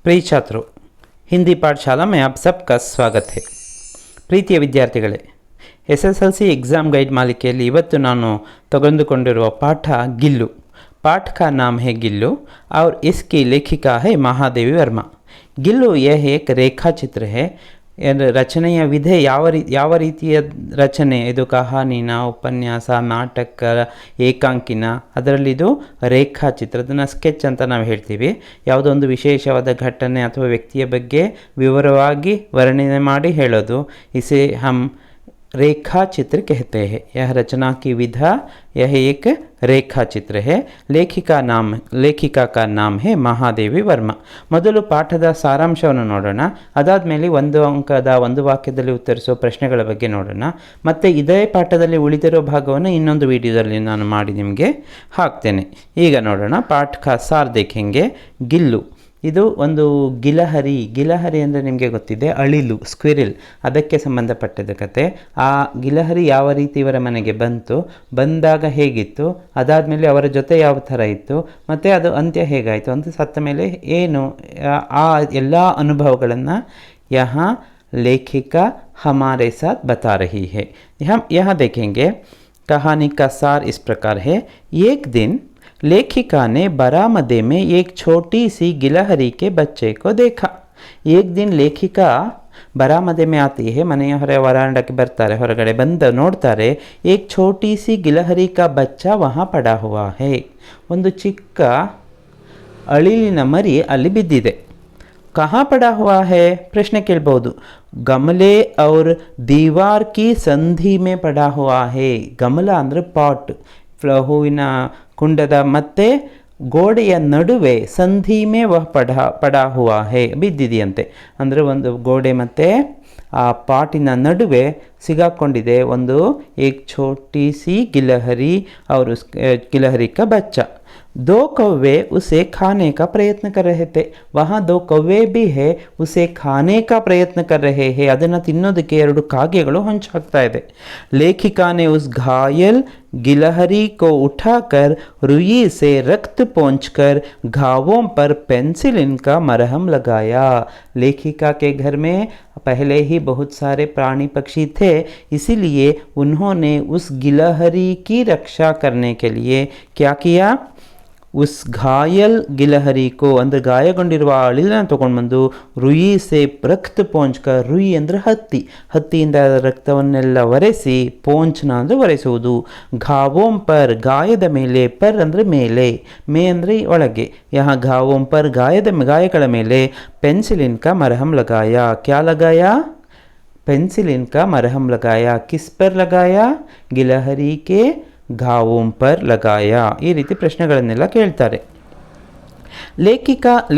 प्रिय छात्रों, हिंदी पाठशाला में आप सबका स्वागत है। प्रीतिಯ ವಿದ್ಯಾರ್ಥಿಗಳೇ, SSLC एग्ज़ाम गाइड मालिकेಯಲ್ಲಿ ಇವತ್ತು ನಾನು ತೆಗೆದುಕೊಂಡಿರುವ ಪಾಠ गिल्लू। पाठ का नाम है गिल्लू और इसकी लेखिका है महादेवी वर्मा। गिल्लू यह एक रेखा चित्र है। ರಚನೆಯ ವಿಧೆ ಯಾವ ರೀತಿಯ ರಚನೆ ಇದು? ಕಹಾನಿನ, ಉಪನ್ಯಾಸ, ನಾಟಕ, ಏಕಾಂಕಿನ, ಅದರಲ್ಲಿ ಇದು ರೇಖಾಚಿತ್ರ, ಅದನ್ನು ಸ್ಕೆಚ್ ಅಂತ ನಾವು ಹೇಳ್ತೀವಿ। ಯಾವುದೋ ಒಂದು ವಿಶೇಷವಾದ ಘಟನೆ ಅಥವಾ ವ್ಯಕ್ತಿಯ ಬಗ್ಗೆ ವಿವರವಾಗಿ ವರ್ಣನೆ ಮಾಡಿ ಹೇಳೋದು, इसे हम रेखा चित्र कहते हैं। यह रचना की विधा, यह एक रेखा चित्र है। लेखिका का नाम है महादेवी वर्मा। ಮೊದಲು ಪಾಠದ ಸಾರಾಂಶವನ್ನು ನೋಡೋಣ, ಅದಾದಮೇಲೆ ಒಂದು ಅಂಕದ ಒಂದು ವಾಕ್ಯದಲ್ಲಿ ಉತ್ತರಿಸುವ ಪ್ರಶ್ನೆಗಳ ಬಗ್ಗೆ ನೋಡೋಣ, ಮತ್ತು ಇದೇ ಪಾಠದಲ್ಲಿ ಉಳಿದಿರೋ ಭಾಗವನ್ನು ಇನ್ನೊಂದು ವಿಡಿಯೋದಲ್ಲಿ ನಾನು ಮಾಡಿ ನಿಮಗೆ ಹಾಕ್ತೇನೆ। ಈಗ ನೋಡೋಣ, ಪಾಠ का सार देखेंगे। गिल्लू ಇದು ಒಂದು ಗಿಲಹರಿ ಅಂದರೆ ನಿಮಗೆ ಗೊತ್ತಿದೆ, ಅಳಿಲು, ಸ್ಕ್ವಿರಿಲ್, ಅದಕ್ಕೆ ಸಂಬಂಧಪಟ್ಟಿದ್ದ ಕತೆ। ಆ ಗಿಲಹರಿ ಯಾವ ರೀತಿ ಇವರ ಮನೆಗೆ ಬಂದಾಗ ಹೇಗಿತ್ತು, ಅದಾದಮೇಲೆ ಅವರ ಜೊತೆ ಯಾವ ಥರ ಇತ್ತು, ಮತ್ತು ಅದು ಅಂತ್ಯ ಹೇಗಾಯಿತು ಅಂತ, ಸತ್ತ ಮೇಲೆ ಏನು, ಆ ಎಲ್ಲ ಅನುಭವಗಳನ್ನು यहाँ लेखिका हमारे साथ बता रही है। हम यहाँ देखेंगे, कहानी का सार इस प्रकार है। एक दिन लेखिका ने बरामदे में एक छोटी सी गिलहरी के बच्चे को देखा। एक दिन लेखिका बरामदे में आती है, ಮನೆಯ ವರಾಂಡಕ್ಕೆ ಬರ್ತಾರೆ, ಹೊರಗಡೆ ಬಂದು ನೋಡ್ತಾರೆ, एक छोटी सी गिलहरी का बच्चा वहाँ पड़ा हुआ है। ಒಂದು ಚಿಕ್ಕ ಅಳಿಲಿನ ಮರಿ ಅಲ್ಲಿ ಬಿದ್ದಿದೆ। कहाँ पड़ा हुआ है प्रश्न ಕೇಳಬಹುದು। गमले और दीवार की संधि में पड़ा हुआ है। गमला ಅಂದರೆ ಪಾಟ್, ಹೂವಿನ ಕುಂಡದ ಮತ್ತೆ ಗೋಡೆಯ ನಡುವೆ ಸಂಧಿ ಮೇ ಪಡಾ ಹುವಾ ಹೇ, ಬಿದ್ದಿದೆಯಂತೆ, ಅಂದರೆ ಒಂದು ಗೋಡೆ ಮತ್ತು ಆ ಪಾಟಿನ ನಡುವೆ ಸಿಗಾಕೊಂಡಿದೆ ಒಂದು ಏಕ್ ಛೋಟಿ ಸಿ ಗಿಲಹರಿ और गिलहरी का बच्चा। दो कौवे उसे खाने का प्रयत्न कर रहे थे। वहाँ दो कौवे भी है, उसे खाने का प्रयत्न कर रहे हैं, ಅದನ್ನು ತಿನ್ನೋದಕ್ಕೆ ಎರಡು ಕಾಗೆಗಳು ಹೊಂಚಾಗ್ತಾ ಇದೆ। लेखिका ने उस घायल गिलहरी को उठाकर रुई से रक्त पोंछकर घावों पर पेंसिलिन का मरहम लगाया। लेखिका के घर में पहले ही बहुत सारे प्राणी पक्षी थे, इसीलिए उन्होंने उस गिलहरी की रक्षा करने के लिए क्या किया, उस घायल गिलहरी को, ಅಂದರೆ ಗಾಯಗೊಂಡಿರುವ ಅಳಿಲನ್ನು ತಗೊಂಡು ಬಂದು ರುಯಿ ಸೆ ರಕ್ತ ಪೋಂಚ್ಕ, ರುಯಿ ಅಂದರೆ ಹತ್ತಿಯಿಂದ ರಕ್ತವನ್ನೆಲ್ಲ ಒರೆಸಿ, ಪೋಂಚ್ನ ಅಂದರೆ ಒರೆಸುವುದು, ಘಾವೋಂ ಪರ್, ಗಾಯದ ಮೇಲೆ, ಪರ್ ಅಂದರೆ ಮೇಲೆ, ಮೇ ಅಂದರೆ ಒಳಗೆ, ಯಹ ಘಾವೋಂ ಪರ್, ಗಾಯಗಳ ಮೇಲೆ पेंसिलिन का मरहम लगाया। क्या लगाया, पेंसिलिन का मरहम लगाया। किस पर लगाया, गिलहरी के घावों पर लगाया। ಈ ರೀತಿ ಪ್ರಶ್ನೆಗಳನ್ನೆಲ್ಲ ಕೇಳ್ತಾರೆ।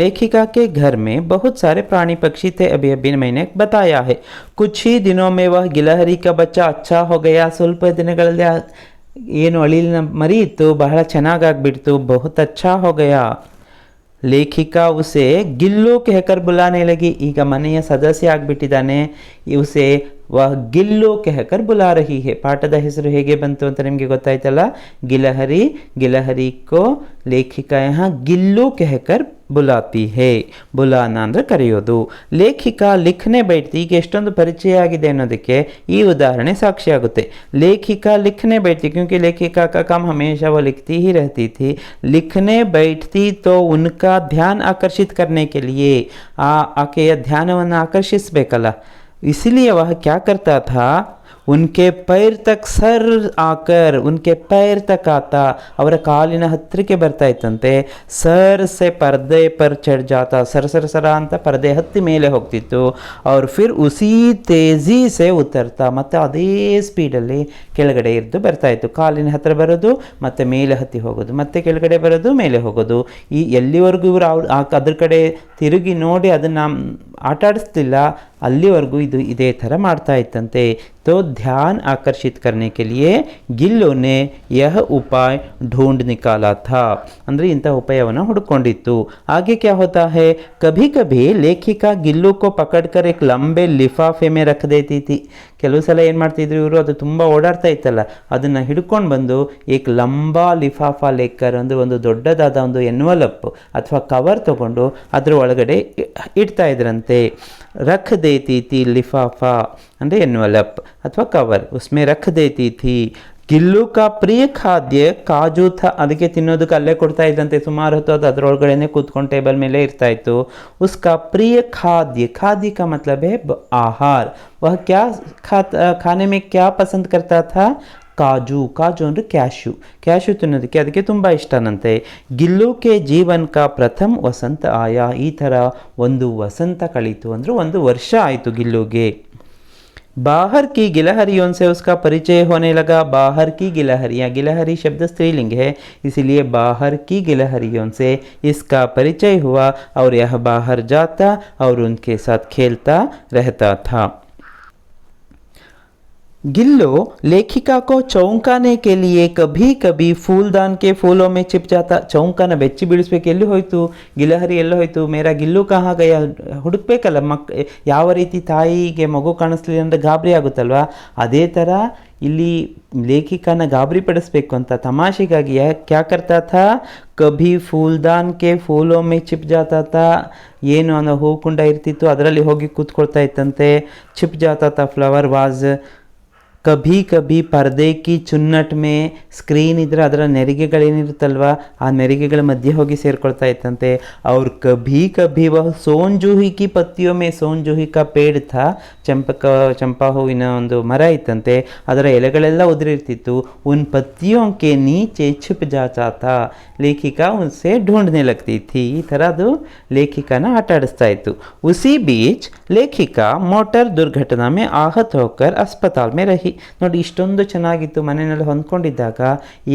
लेखिका के घर में बहुत सारे प्राणी पक्षी थे, अभी मैंने बताया है। कुछ ही दिनों में वह गिलहरी का बच्चा अच्छा हो गया। ಸ್ವಲ್ಪ ದಿನಗಳಲ್ಲಿ ಏನು ಅಳಿಲಿನ ಮರಿ ಇತ್ತು ಬಹಳ ಚೆನ್ನಾಗಾಗ್ಬಿಡ್ತು, बहुत अच्छा हो गया। लेखिका उसे गिल्लू कहकर बुलाने लगी। ಈಗ ಮನೆಯ ಸದಸ್ಯ ಆಗಿಬಿಟ್ಟಿದ್ದಾನೆ, उसे वह गिल्लू कहकर बुला रही है। ಪಾಠದ ಹೆಸರು ಹೇಗೆ ಬಂತು ಅಂತ ನಿಮಗೆ ಗೊತ್ತಾಯ್ತಲ್ಲ, गिलहरी को लेखिका यहाँ गिल्लू कहकर बुलाती है। बुलाना ಅಂದರೆ ಕರೆಯೋದು। ಲೇಖಿಕಾ ಲಿಖನೆ बैठती, ಈಗ ಎಷ್ಟೊಂದು ಪರಿಚಯ ಆಗಿದೆ ಅನ್ನೋದಕ್ಕೆ ಈ ಉದಾಹರಣೆ ಸಾಕ್ಷಿಯಾಗುತ್ತೆ। लेखिका लिखने बैठती, क्योंकि लेखिका का काम हमेशा वो लिखती ही रहती थी। लिखने बैठती तो उनका ध्यान आकर्षित करने के लिए, ಆಕೆಯ ಧ್ಯಾನವನ್ನು ಆಕರ್ಷಿಸಬೇಕಲ್ಲ, इसलिए वह क्या करता था, उनके पैर तक सर आकर, उनके पैर तक आता, ಅವರ ಕಾಲಿನ ಹತ್ತಿರಕ್ಕೆ ಬರ್ತಾ ಇತ್ತಂತೆ, सर से पर्दे पर चढ़ जाता, ಸರ ಅಂತ ಪರದೆ ಹತ್ತಿ ಮೇಲೆ ಹೋಗ್ತಿತ್ತು, और फिर उसी तेजी से उतरता, ಮತ್ತು ಅದೇ ಸ್ಪೀಡಲ್ಲಿ ಕೆಳಗಡೆ ಇದ್ದು ಬರ್ತಾ ಇತ್ತು। ಕಾಲಿನ ಹತ್ತಿರ ಬರೋದು, ಮತ್ತೆ ಮೇಲೆ ಹತ್ತಿ ಹೋಗೋದು, ಮತ್ತೆ ಕೆಳಗಡೆ ಬರೋದು, ಮೇಲೆ ಹೋಗೋದು, ಈ ಎಲ್ಲಿವರೆಗೂ ಇವರು ಅದ್ರ ಕಡೆ ತಿರುಗಿ ನೋಡಿ ಅದನ್ನು ಆಟ ಆಡಿಸ್ತಿಲ್ಲ, ಅಲ್ಲಿವರೆಗೂ ಇದು ಇದೇ ಥರ ಮಾಡ್ತಾ ಇತ್ತಂತೆ। तो ध्यान आकर्षित करने के लिए गिल्लू ने यह उपाय ढूंढ निकाला था, ಅಂದರೆ ಇಂಥ ಉಪಾಯವನ್ನು ಹುಡುಕೊಂಡಿತ್ತು। आगे क्या होता है, कभी कभी लेखिका गिल्लू को पकड़कर एक लंबे लिफाफे में रख देती थी। ಕೆಲವು ಸಲ ಏನು ಮಾಡ್ತಿದ್ರು ಇವರು, ಅದು ತುಂಬ ಓಡಾಡ್ತಾ ಇತ್ತಲ್ಲ, ಅದನ್ನು ಹಿಡ್ಕೊಂಡು ಬಂದು ಏಕ್ ಲಂಬಾ ಲಿಫಾಫಾ ಲೇಕರ್, ಅಂದರೆ ಒಂದು ದೊಡ್ಡದಾದ ಒಂದು ಎನ್ವಲಪ್ ಅಥವಾ ಕವರ್ ತೊಗೊಂಡು ಅದರ ಒಳಗಡೆ ಇಡ್ತಾ ಇದ್ರಂತೆ. ರಖ್ ದೇತಿ ಥಿ ಲಿಫಾಫಾ ಅಂದರೆ ಎನ್ವಲಪ್ ಅಥವಾ ಕವರ್, ಉಸ್ಮೆ ರಖ್ ದೇತಿ ಥಿ. ಗಿಲ್ಲು ಕಾ ಪ್ರಿಯ ಖಾದ್ಯ ಕಾಜು ಥ, ಅದಕ್ಕೆ ತಿನ್ನೋದಕ್ಕೆ ಅಲ್ಲೇ ಕೊಡ್ತಾ ಇದ್ದಂತೆ. ಸುಮಾರು ಹೊತ್ತು ಅದು ಅದರೊಳಗಡೆ ಕೂತ್ಕೊಂಡು ಟೇಬಲ್ ಮೇಲೆ ಇರ್ತಾ ಇತ್ತು. ಉಸ್ಕಾ ಪ್ರಿಯ ಖಾದ್ಯ, ಖಾದ್ಯ का मतलब है आहार. वह क्या खाने में क्या पसंद करता था? ಕಾಜು. ಕಾಜು ಅಂದರೆ ಕ್ಯಾಶ್ಯೂ. ಕ್ಯಾಶ್ಯೂ ತಿನ್ನೋದಕ್ಕೆ ಅದಕ್ಕೆ ತುಂಬ ಇಷ್ಟನಂತೆ. ಗಿಲ್ಲು ಕೆ ಜೀವನ್ ಕಾ ಪ್ರಥಮ್ ವಸಂತ ಆಯಾ. ಈ ಥರ ಒಂದು ವಸಂತ ಕಳೀತು, ಅಂದರೆ ಒಂದು ವರ್ಷ ಆಯಿತು ಗಿಲ್ಲುಗೆ. बाहर की गिलहरियों से उसका परिचय होने लगा. बाहर की गिलहरियाँ, गिलहरी शब्द स्त्रीलिंग है, इसीलिए बाहर की गिलहरियों से इसका परिचय हुआ और यह बाहर जाता और उनके साथ खेलता रहता था. गिल्लू लेखिका को चौंकाने के लिए कभी कभी फूलदान के फूलों में छिप जाता. ಚೌಂಕನ ಬೆಚ್ಚಿ ಬೀಳಿಸ್ಬೇಕು. ಎಲ್ಲಿ ಹೋಯಿತು ಗಿಲಹರಿ, ಎಲ್ಲ ಹೋಯಿತು, ಮೇರಾ ಗಿಲ್ಲು ಕಹಾ ಗಯ, ಹುಡುಕ್ಬೇಕಲ್ಲ. ಯಾವ ರೀತಿ ತಾಯಿಗೆ ಮಗು ಕಾಣಿಸ್ಲಿಲ್ಲ ಅಂದರೆ ಗಾಬರಿ ಆಗುತ್ತಲ್ವ, ಅದೇ ಥರ ಇಲ್ಲಿ ಲೇಖಿಕನ ಗಾಬರಿ ಪಡಿಸ್ಬೇಕು ಅಂತ ತಮಾಷೆಗಾಗಿ ಕ್ಯಾ ಕರ್ತಾ ಥಾ, ಕಭಿ ಫೂಲ್ದಾನ್ ಕೆ ಫೂಲೋ ಮೇ ಚಿಪ್ ಜಾತಾ ಥಾ. ಏನು ಅನ್ನೋ ಹೂಕುಂಡ ಇರ್ತಿತ್ತು, ಅದರಲ್ಲಿ ಹೋಗಿ ಕೂತ್ಕೊಳ್ತಾ ಇತ್ತಂತೆ. ಚಿಪ್ ಜಾತಾ ಥಾ ಫ್ಲವರ್ ವಾಸ್. ಕಭಿ ಕಭಿ ಪರ್ದೆ ಕಿ ಚುನ್ನಟ್ ಮೇ, ಸ್ಕ್ರೀನ್ ಇದ್ದರೆ ಅದರ ನೆರಿಗೆಗಳೇನಿರುತ್ತಲ್ವ, ಆ ನೆರಿಗೆಗಳ ಮಧ್ಯೆ ಹೋಗಿ ಸೇರ್ಕೊಳ್ತಾ ಇತ್ತಂತೆ. ಅವ್ರ ಕಭಿ ಕಭಿ ವಹ ಸೋನ್ ಜೂಹಿ ಕಿ ಪತ್ತಿಯೋ ಮೇ, ಸೋನ್ ಜೂಹಿ ಕಾ ಪೇಡ್ ಥಾ, ಚಂಪಾ ಹೂವಿನ ಒಂದು ಮರ ಇತ್ತಂತೆ, ಅದರ ಎಲೆಗಳೆಲ್ಲ ಉದುರಿರ್ತಿತ್ತು. ಉನ್ ಪತ್ತಿಯೋ ಕೆ ನೀಚೆ छिप जाता था. ಲೇಖಿಕಾ ಉನ್ಸೆ ಢೂಂಢನೆ ಲಗ್ತಿ ಥಿ. ಈ ಥರ ಅದು ಲೇಖಿಕಾನ ಆಟ ಆಡಿಸ್ತಾ ಇತ್ತು. ಉಸಿ ಬೀಚ್ ಲೇಖಿಕಾ ಮೋಟರ್ ದುರ್ಘಟನಾ ಮೇ आहत होकर अस्पताल में रही. ನೋಡಿ, ಇಷ್ಟೊಂದು ಚೆನ್ನಾಗಿತ್ತು, ಮನೆಯಲ್ಲಿ ಹೊಂದ್ಕೊಂಡಿದ್ದಾಗ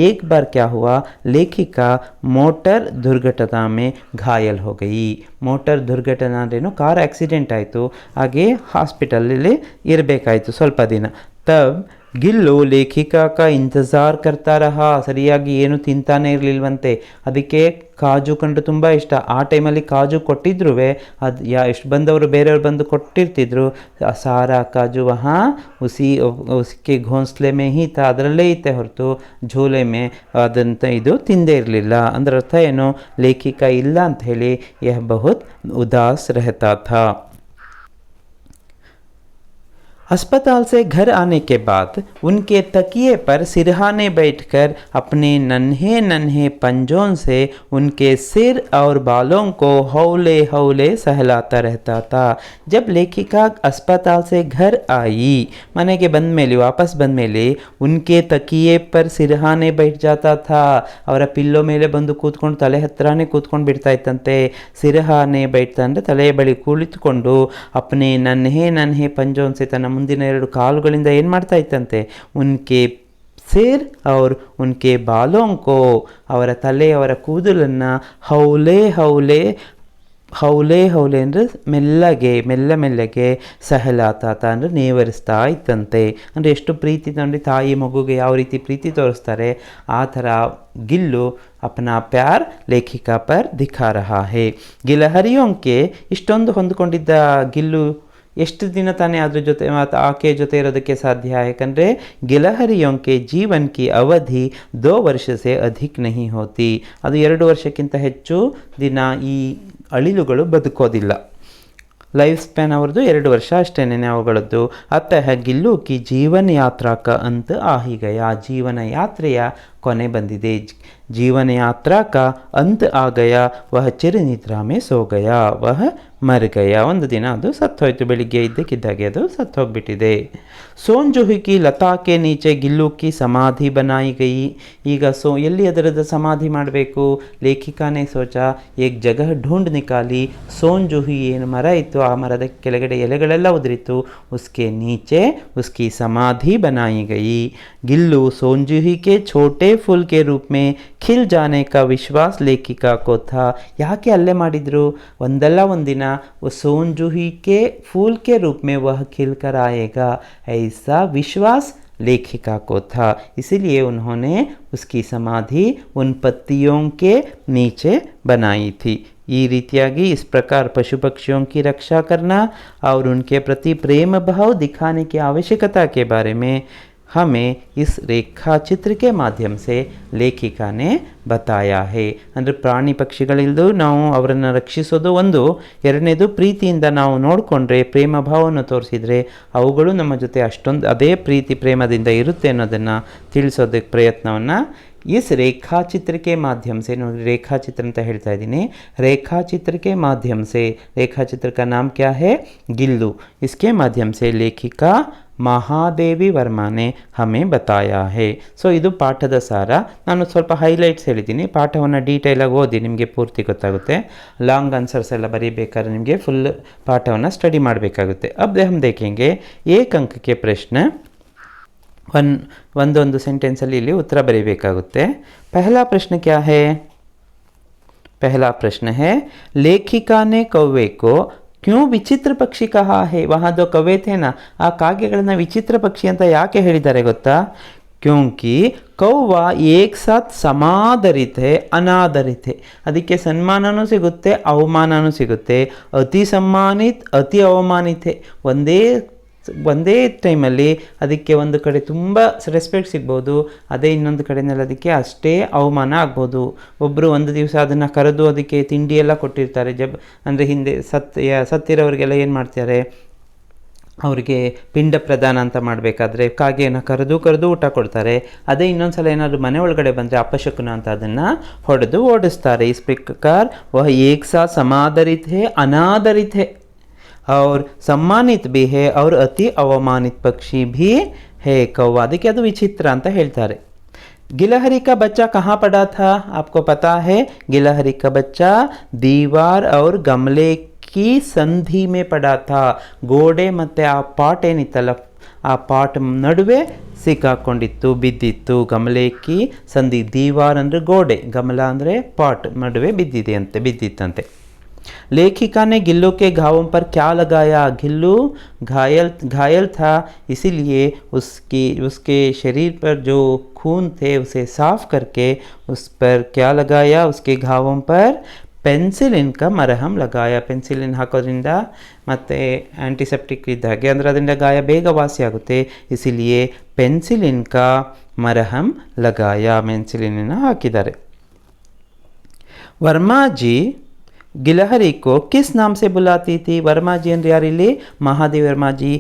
ಏಕ್ ಬಾರ್ ಕ್ಯಾ ಹುವಾ, ಲೇಖಿಕಾ ಮೋಟರ್ ದುರ್ಘಟನಾ ಮೇ ಘಾಯಲ್ ಹೋ ಗಯಿ. ಮೋಟರ್ ದುರ್ಘಟನಾ ಅಂದ್ರೇನು, ಕಾರ್ ಆಕ್ಸಿಡೆಂಟ್ ಆಯಿತು, ಹಾಗೆ ಹಾಸ್ಪಿಟಲಲ್ಲಿ ಇರಬೇಕಾಯಿತು ಸ್ವಲ್ಪ ದಿನ. ತಬ್ ಗಿಲ್ಲು ಲೇಖಿಕಾ ಕಾ ಇಂತಜಾರ್ ಕರ್ತಾ ರಹಾ. ಸರಿಯಾಗಿ ಏನು ತಿಂತಾನೆ ಇರಲಿಲ್ವಂತೆ, ಅದಕ್ಕೆ ಕಾಜು ಕಂಡ್ರೆ ತುಂಬ ಇಷ್ಟ. ಆ ಟೈಮಲ್ಲಿ ಕಾಜು ಕೊಟ್ಟಿದ್ರು, ಅದು ಎಷ್ಟು ಬಂದವರು ಬೇರೆಯವ್ರು ಬಂದು ಕೊಟ್ಟಿರ್ತಿದ್ರು. ಸಾರಾ ಕಾಜು ವಹಾ ಉಸಿಕೆ ಘೋಂಸ್ಲೆ ಮೇ ಹೀ ತಾ, ಅದರಲ್ಲೇ ಇತ್ತೆ ಹೊರತು ಝೋಲೆ ಮೇ ಅದಂತ ಇದು ತಿಂದೇ ಇರಲಿಲ್ಲ. ಅಂದ್ರೆ ಅರ್ಥ ಏನು, ಲೇಖಿಕಾ ಇಲ್ಲ ಅಂತ ಹೇಳಿ ಯಹ ಬಹುತ್ ಉದಾಸ್ ರಹತಾ ಥಾ. अस्पताल से घर आने के बाद उनके तकिए पर सिरहाने बैठकर अपने नन्हे नन्हे पंजों से उनके सिर और बालों को हौले हौले सहलाता रहता था. जब लेखिका अस्पताल से घर आई, ಮನೆಗೆ ಬಂದ ಮೇಲೆ, ವಾಪಸ್ ಬಂದ ಮೇಲೆ, ಉನ್ಕೆ ತಕಿಯೆ ಪರ್ ಸಿರಹಾನೆ ಬೈಠ್ ಜಾತಾ ಥಾ, ಅವರ ಪಿಲ್ಲೋ ಮೇಲೆ ಬಂದು ಕೂತ್ಕೊಂಡು ತಲೆ ಹತ್ರನೇ ಕೂತ್ಕೊಂಡು ಬಿಡ್ತಾ ಇತ್ತಂತೆ. ಸಿರಹಾನೆ ಬೈಠ್ತಾ ಅಂದರೆ ತಲೆಯ ಬಳಿ ಕುಳಿತುಕೊಂಡು, ಅಪ್ನೆ ನನ್ಹೆ ನನ್ಹೆ ಪಂಜೋನ್ಸೆ, ತನ್ನ ಮುಂದಿನ ಎರಡು ಕಾಲುಗಳಿಂದ ಏನು ಮಾಡ್ತಾ ಇತ್ತಂತೆ, ಉನ್ಕೆ ಸಿರ್ ಔರ್ ಉನ್ಕೆ ಬಾಲೋಂಕೋ, ಅವರ ತಲೆ ಅವರ ಕೂದಲನ್ನು ಹೌಲೆ ಹೌಲೆ, ಹೌಲೆ ಹೌಲೆ ಅಂದರೆ ಮೆಲ್ಲಗೆ ಮೆಲ್ಲಗೆ, ಸಹಲಾತಾತ ಅಂದರೆ ನೇವರಿಸ್ತಾ ಇತ್ತಂತೆ. ಅಂದರೆ ಎಷ್ಟು ಪ್ರೀತಿ ನೋಡಿ, ತಾಯಿ ಮಗುಗೆ ಯಾವ ರೀತಿ ಪ್ರೀತಿ ತೋರಿಸ್ತಾರೆ ಆ ಥರ ಗಿಲ್ಲು ಅಪ್ನಾ ಪ್ಯಾರ್ ಲೇಖಿಕಾ ಪರ್ ದಿಖಾ ರಹಾ ಹೇ. ಗಿಲಹರಿಯೋಂಕೆ ಇಷ್ಟೊಂದು ಹೊಂದ್ಕೊಂಡಿದ್ದ ಗಿಲ್ಲು ಎಷ್ಟು ದಿನ ತಾನೇ ಅದ್ರ ಜೊತೆ ಆಕೆ ಜೊತೆ ಇರೋದಕ್ಕೆ ಸಾಧ್ಯ? ಯಾಕಂದರೆ ಗಿಲಹರಿಯೋಂಕೆ ಜೀವನ್ ಕಿ ಅವಧಿ 2 ವರ್ಷ ಸೆ ಅಧಿಕ್ ನಹಿ ಹೋತಿ. ಅದು 2 ವರ್ಷಕ್ಕಿಂತ ಹೆಚ್ಚು ದಿನ ಈ ಅಳಿಲುಗಳು ಬದುಕೋದಿಲ್ಲ. ಲೈಫ್ ಸ್ಪ್ಯಾನ್ ಅವ್ರದ್ದು 2 ವರ್ಷ ಅಷ್ಟೇನೆ ಅವುಗಳದ್ದು. ಅತಃ ಗಿಲ್ಲು ಕಿ ಜೀವನ ಯಾತ್ರಾ ಕ ಅಂತ ಆಹಿ ಗಯಾ, ಜೀವನ ಯಾತ್ರೆಯ ಕೊನೆ ಬಂದಿದೆ. ಜೀವನ ಯಾತ್ರಾ ಕ ಅಂತ್ ಆ ಗಯಾ, ವಹ ಚಿರ ನಿದ್ರಾ ಮೇ ಸೋ ಗಯಾ, ವಹ ಮರ್ ಗಯಾ. ಒಂದು ದಿನ ಅದು ಸತ್ತೋಯ್ತು, ಬೆಳಿಗ್ಗೆ ಇದ್ದಕ್ಕಿದ್ದಾಗೆ ಅದು ಸತ್ತೋಗ್ಬಿಟ್ಟಿದೆ. ಸೋನ್ ಜೂಹಿ ಕಿ ಲತಾ ಕೆ ನೀಚೆ ಗಿಲ್ಲು ಕಿ ಸಮಾಧಿ ಬನಾಯಿ ಗಯಿ. ಈಗ ಎಲ್ಲಿ ಅದರದ ಸಮಾಧಿ ಮಾಡಬೇಕು? ಲೇಖಿಕಾನೇ ಸೋಚ, ಏಕ್ ಜಗಹ ಢೂಂಢ್ ನಿಕಾಲಿ. ಸೋನ್ ಜೂಹಿ ಏನು ಮರ ಇತ್ತು, ಆ ಮರದ ಕೆಳಗಡೆ ಎಲೆಗಳೆಲ್ಲ ಉದುರಿತು. ಉಸ್ಕೆ ನೀಚೆ ಉಸ್ಕಿ ಸಮಾಧಿ ಬನಾಯಿ ಗಯಿ. ಗಿಲ್ಲು ಸೋನ್ ಜೂಹಿ ಕೆ ಛೋಟೆ ಫೂಲ್ ಕೆ ರೂಪ್ ಮೇ ಖಿಲ್ ಜಾನೆ ಕಾ ವಿಶ್ವಾಸ್ ಲೇಖಿಕಾ ಕೋ ಥಾ. ಯಾಕೆ ಅಲ್ಲೇ ಮಾಡಿದರು? ಒಂದಲ್ಲ ಒಂದಿನ ಸೋನ್ ಜೂಹಿ ಕೆ ಫೂಲ್ ಕೆ ರೂಪ್ ಮೇ ವಹ ಖಿಲ್ ಕರ್ ಆಯೇಗಾ, ऐसा विश्वास लेखिका को था. इसीलिए उन्होंने उसकी समाधि उन पत्तियों के नीचे बनाई थी. ಈ ರೀತಿಯಾಗಿ इस प्रकार पशु पक्षियों की रक्षा करना और उनके प्रति प्रेम भाव दिखाने की आवश्यकता के बारे में हमें इस ರೇಖಾಚಿತ್ರ के माध्यम से ಲೇಖಿಕಾನೆ बताया है. ಅಂದರೆ ಪ್ರಾಣಿ ಪಕ್ಷಿಗಳಿಂದ ನಾವು ಅವರನ್ನು ರಕ್ಷಿಸೋದು ಒಂದು, ಎರಡನೇದು ಪ್ರೀತಿಯಿಂದ ನಾವು ನೋಡಿಕೊಂಡ್ರೆ, ಪ್ರೇಮ ಭಾವವನ್ನು ತೋರಿಸಿದರೆ ಅವುಗಳು ನಮ್ಮ ಜೊತೆ ಅಷ್ಟೊಂದು ಅದೇ ಪ್ರೀತಿ ಪ್ರೇಮದಿಂದ ಇರುತ್ತೆ ಅನ್ನೋದನ್ನು ತಿಳಿಸೋದಕ್ಕೆ ಪ್ರಯತ್ನವನ್ನು इस रेखाचित्र के माध्यम से, रेखाचित्र ಅಂತ ಹೇಳ್ತಾ ಇದ್ದೀನಿ, रेखाचित्र के माध्यम से, रेखाचित्र का नाम क्या है, गिल्लू. इसके माध्यम से लेखिका ಮಹಾದೇವಿ ವರ್ಮಾನೆ ಹಮೆ ಬತಾಯಾ ಹೇ. ಸೊ ಇದು ಪಾಠದ ಸಾರ. ನಾನು ಸ್ವಲ್ಪ ಹೈಲೈಟ್ಸ್ ಹೇಳಿದ್ದೀನಿ, ಪಾಠವನ್ನು ಡೀಟೇಲಾಗಿ ಓದಿ ನಿಮಗೆ ಪೂರ್ತಿ ಗೊತ್ತಾಗುತ್ತೆ. ಲಾಂಗ್ ಆನ್ಸರ್ಸ್ ಎಲ್ಲ ಬರೀಬೇಕಾದ್ರೆ ನಿಮಗೆ ಫುಲ್ ಪಾಠವನ್ನು ಸ್ಟಡಿ ಮಾಡಬೇಕಾಗುತ್ತೆ. अब हम देखेंगे एक अंक के प्रश्न. ಒಂದೊಂದು ಸೆಂಟೆನ್ಸಲ್ಲಿ ಇಲ್ಲಿ ಉತ್ತರ ಬರೀಬೇಕಾಗುತ್ತೆ. पहला प्रश्न क्या है, पहला प्रश्न है लेखिका ने कौवे को क्यों विचित्र पक्षी कहा है. वहाँ दो कौवे थे ना, ಆ ಕಾಗೆಗಳನ್ನ ವಿಚಿತ್ರ ಪಕ್ಷಿ ಅಂತ ಯಾಕೆ ಹೇಳಿದ್ದಾರೆ ಗೊತ್ತಾ? क्योंकि ಕೌವಾ ಏಕ್ ಸಾಥ್ ಸಮಾದರಿತ ಹೇ ಅನಾದರಿತ ಹೇ. ಅದಕ್ಕೆ ಸನ್ಮಾನನೂ ಸಿಗುತ್ತೆ, ಅವಮಾನನೂ ಸಿಗುತ್ತೆ. ಅತಿ ಸಮ್ಮಾನಿತ್ ಅತಿ ಅವಮಾನಿತ ಹೇ. ಒಂದೇ ಟೈಮಲ್ಲಿ ಅದಕ್ಕೆ ಒಂದು ಕಡೆ ತುಂಬ ರೆಸ್ಪೆಕ್ಟ್ ಸಿಗ್ಬೋದು, ಅದೇ ಇನ್ನೊಂದು ಕಡೆಯಲ್ಲಿ ಅದಕ್ಕೆ ಅಷ್ಟೇ ಅವಮಾನ ಆಗ್ಬೋದು. ಒಬ್ಬರು ಒಂದು ದಿವಸ ಅದನ್ನು ಕರೆದು ಅದಕ್ಕೆ ತಿಂಡಿ ಎಲ್ಲ ಕೊಟ್ಟಿರ್ತಾರೆ. ಅಂದರೆ ಹಿಂದೆ ಸತ್ತಿರೋರಿಗೆಲ್ಲ ಏನು ಮಾಡ್ತಾರೆ, ಅವರಿಗೆ ಪಿಂಡ ಪ್ರದಾನ ಅಂತ ಮಾಡಬೇಕಾದ್ರೆ ಕಾಗೆಯನ್ನು ಕರೆದು ಊಟ ಕೊಡ್ತಾರೆ. ಅದೇ ಇನ್ನೊಂದು ಸಲ ಏನಾದರೂ ಮನೆ ಒಳಗಡೆ ಬಂದರೆ ಅಪಶಕುನ ಅಂತ ಅದನ್ನು ಹೊಡೆದು ಓಡಿಸ್ತಾರೆ. इस प्रकार वह एक साथ समादरित है अनादरित है और सम्मानित भी है और अति अवमानित पक्षी भी है कौवा. ಅದಕ್ಕೆ ಅದು ವಿಚಿತ್ರ ಅಂತ ಹೇಳ್ತಾರೆ. गिलहरी का बच्चा कहाँ पड़ा था, आपको पता है. गिलहरी का बच्चा दीवार और गमले की संधि में पड़ा था. ಗೋಡೆ ಮತ್ತು ಆ ಪಾಟ್ ಏನಿತ್ತಲ್ಲ, ಆ ಪಾಟ್ ನಡುವೆ ಸಿಕ್ಕಾಕೊಂಡಿತ್ತು, ಬಿದ್ದಿತ್ತು. ಗಮಲೇಕಿ ಸಂಧಿ, ದೀವಾರ್ ಅಂದರೆ ಗೋಡೆ, ಗಮಲ ಅಂದರೆ ಪಾಟ್, ನಡುವೆ ಬಿದ್ದಿತ್ತಂತೆ. लेखिका ने गिल्लू के घावों पर क्या लगाया. गिल्लू घायल था, इसीलिए उसके शरीर पर जो खून थे उसे साफ करके उस पर क्या लगाया, उसके घावों पर ಪೆನ್ಸಿಲಿನ್ ಕ ಮರಹಂ ಲಗಾಯ. ಪೆನ್ಸಿಲಿನ್ ಹಾಕೋದ್ರಿಂದ ಮತ್ತು ಆ್ಯಂಟಿಸೆಪ್ಟಿಕ್ ಇದ್ದ ಹಾಗೆ, ಅಂದರೆ ಅದರಿಂದ ಗಾಯ ಬೇಗ ವಾಸಿಯಾಗುತ್ತೆ. ಇಸಿಲಿಯೇ ಪೆನ್ಸಿಲಿನ್ ಕ ಮರಹಂ ಲಗಾಯ, ಪೆನ್ಸಿಲಿನನ್ನು ಹಾಕಿದ್ದಾರೆ. ವರ್ಮಾಜಿ ಗಿಲಹರಿ ಕೋ ಕಿಸ್ ನಾಮ್ ಸೆ ಬುಲಾತಿ ಥಿ. ವರ್ಮಾಜಿ ಅಂದರೆ ಯಾರಿಲ್ಲಿ, ಮಹಾದೇವಿ ವರ್ಮಾಜಿ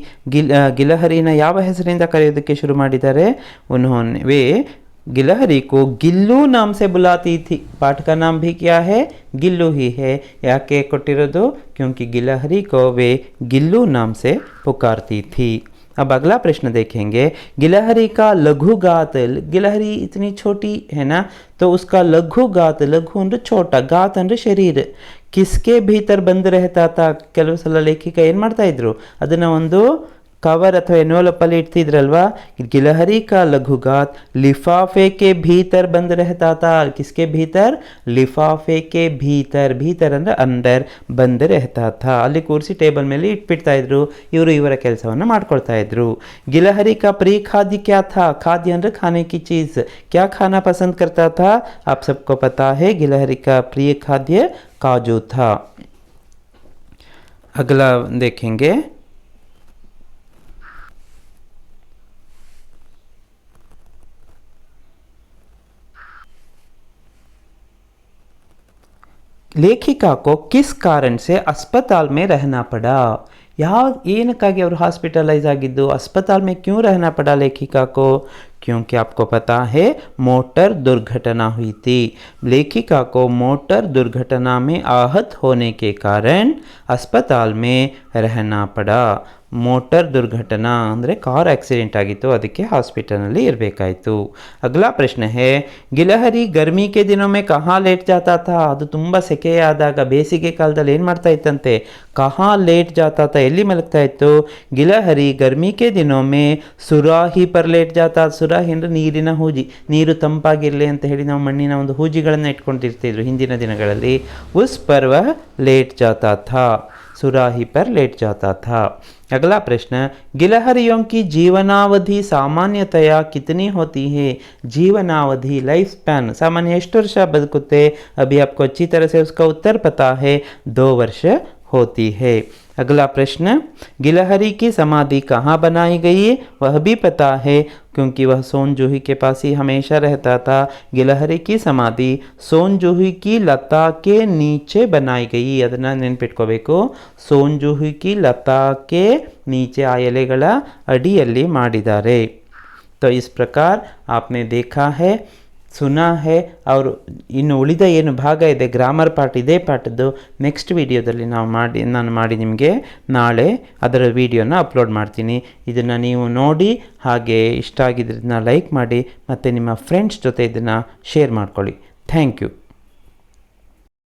ಗಿಲಹರಿನ ಯಾವ ಹೆಸರಿಂದ ಕರೆಯೋದಕ್ಕೆ ಶುರು ಮಾಡಿದ್ದಾರೆ. वे गिलहरी को गिल्लू नाम से बुलाती थी. पाठ का नाम भी क्या है, गिल्लू ही है. याके कोटिरोदो, क्योंकि गिलहरी को वे गिल्लू नाम से पुकारती थी. अब अगला प्रश्न देखेंगे. गिलहरी का लघु गात. गिलहरी इतनी छोटी है ना, तो उसका लघु गात, लघु ಅಂದ್ರೆ छोटा, गात ಅಂದ್ರೆ ಶರೀರ, किसके भीतर बंद रहता था. ಕೆಲವು ಸಲ ಲೇಖಿಕ ಏನು ಮಾಡ್ತಾ ಇದ್ರು, ಅದನ್ನು ಒಂದು ಕವರ್ ಅಥವಾ ಎನ್ವಲಪಲ್ಲಿ ಇಡ್ತಿದ್ರಲ್ವಾ. ಗಿಲಹರಿ ಕಾ ಲಘುಗಾತ್ ಲಿಫಾಫೆ ಕೆ ಭೀತರ್ ಬಂದ್ ರಹತಾ ತಾ. ಕಿಸ್ಕೆ ಭೀತರ್, ಲಿಫಾಫೆ ಕೆ ಭೀತರ್, ಭೀತರ್ ಅಂದರೆ ಅಂದರ್, ಬಂದ್ ರಹತಾ ಥಾ. ಅಲ್ಲಿ ಕೂರಿಸಿ ಟೇಬಲ್ ಮೇಲೆ ಇಟ್ಬಿಡ್ತಾ ಇದ್ರು. ಇವರು ಇವರ ಕೆಲಸವನ್ನು ಮಾಡ್ಕೊಳ್ತಾ ಇದ್ರು. ಗಿಲಹರಿ ಕಾ ಪ್ರಿಯ ಖಾದ್ಯ ಕ್ಯಾ ಥಾ. ಖಾದ್ಯ ಅಂದರೆ ಖಾನೆ ಕಿ ಚೀಸ್. ಕ್ಯಾ ಖಾನಾ ಪಸಂದ್ ಕರ್ತಾ ಥಾ, ಆಪ್ ಸಬ್ಕೋ ಪತಾ ಹೈ. ಗಿಲಹರಿ ಕಾ ಪ್ರಿಯ ಖಾದ್ಯ काजू था. अगला देखेंगे. लेखिका को किस कारण से अस्पताल में रहना पड़ा. ಏನಕ್ಕಾಗಿ ಅವರು ಹಾಸ್ಪಿಟಲೈಸ್ ಆಗಿದ್ದು, अस्पताल में क्यों रहना पड़ा लेखिका को. क्योंकि आपको पता है मोटर दुर्घटना हुई थी. लेखिका को मोटर दुर्घटना में आहत होने के कारण अस्पताल में रहना पड़ा. ಮೋಟರ್ ದುರ್ಘಟನಾ ಅಂದರೆ ಕಾರ್ ಆಕ್ಸಿಡೆಂಟ್ ಆಗಿತ್ತು, ಅದಕ್ಕೆ ಹಾಸ್ಪಿಟಲ್ನಲ್ಲಿ ಇರಬೇಕಾಯಿತು. ಅಗಲಾ ಪ್ರಶ್ನೆ ಹೇ, ಗಿಲಹರಿ ಗರ್ಮಿ ಕೆ ದಿನೋ ಮೇ ಕಹಾ ಲೇಟ್ ಜಾತಾ ಥಾ. ಅದು ತುಂಬ ಸೆಕೆಯಾದಾಗ ಬೇಸಿಗೆ ಕಾಲದಲ್ಲಿ ಏನು ಮಾಡ್ತಾ ಇತ್ತಂತೆ, ಕಹಾ ಲೇಟ್ ಜಾತಾ ಥಾ, ಎಲ್ಲಿ ಮಲಗ್ತಾ ಇತ್ತು. ಗಿಲಹರಿ ಗರ್ಮಿ ಕೆ ದಿನೋ ಮೇ ಸುರಾಹಿ ಪರ್ ಲೇಟ್ ಜಾತಾ. ಸುರಾಹಿ ಅಂದರೆ ನೀರಿನ ಹೂಜಿ, ನೀರು ತಂಪಾಗಿರಲಿ ಅಂತ ಹೇಳಿ ನಾವು ಮಣ್ಣಿನ ಒಂದು ಹೂಜಿಗಳನ್ನು ಇಟ್ಕೊಂಡಿರ್ತಿದ್ರು ಹಿಂದಿನ ದಿನಗಳಲ್ಲಿ. ಉಸ್ ಪರ್ ವಹ ಲೇಟ್ ಜಾತಾ ಥಾ, सुराही पर लेट जाता था. अगला प्रश्न, गिलहरियों की जीवनावधि सामान्यतया कितनी होती है. जीवनावधि, लाइफ स्पैन, सामान्य ಎಷ್ಟು ವರ್ಷ ಬದುಕುತ್ತೆ. अभी आपको अच्छी तरह से उसका उत्तर पता है, 2 वर्ष होती है। अगला प्रश्न, गिलहरी की समाधि कहाँ बनाई गई? वह भी पता है क्योंकि वह सोनजूही के पास ही हमेशा रहता था। गिलहरी की समाधि सोनजूही की लता के नीचे बनाई गई। ಅದನ್ನು ನೆನಪಿಟ್ಕೋಬೇಕು. ಸೋಂಜುಹಿ ಕಿ ಲತಾ के नीचे ಆ ಎಲೆಗಳ ಅಡಿಯಲ್ಲಿ ಮಾಡಿದ್ದಾರೆ. तो इस प्रकार आपने देखा है, ಸುನಾ ಹೇ. ಅವರು ಇನ್ನು ಉಳಿದ ಏನು ಭಾಗ ಇದೆ ಗ್ರಾಮರ್ ಪಾರ್ಟ್, ಇದೇ ಪಾಠದ್ದು ನೆಕ್ಸ್ಟ್ ವಿಡಿಯೋದಲ್ಲಿ ನಾನು ಮಾಡಿ ನಿಮಗೆ ನಾಳೆ ಅದರ ವಿಡಿಯೋನ ಅಪ್ಲೋಡ್ ಮಾಡ್ತೀನಿ. ಇದನ್ನು ನೀವು ನೋಡಿ ಹಾಗೆ ಇಷ್ಟ ಆಗಿದ್ದನ್ನ ಲೈಕ್ ಮಾಡಿ ಮತ್ತು ನಿಮ್ಮ ಫ್ರೆಂಡ್ಸ್ ಜೊತೆ ಇದನ್ನು ಶೇರ್ ಮಾಡ್ಕೊಳ್ಳಿ. Thank you.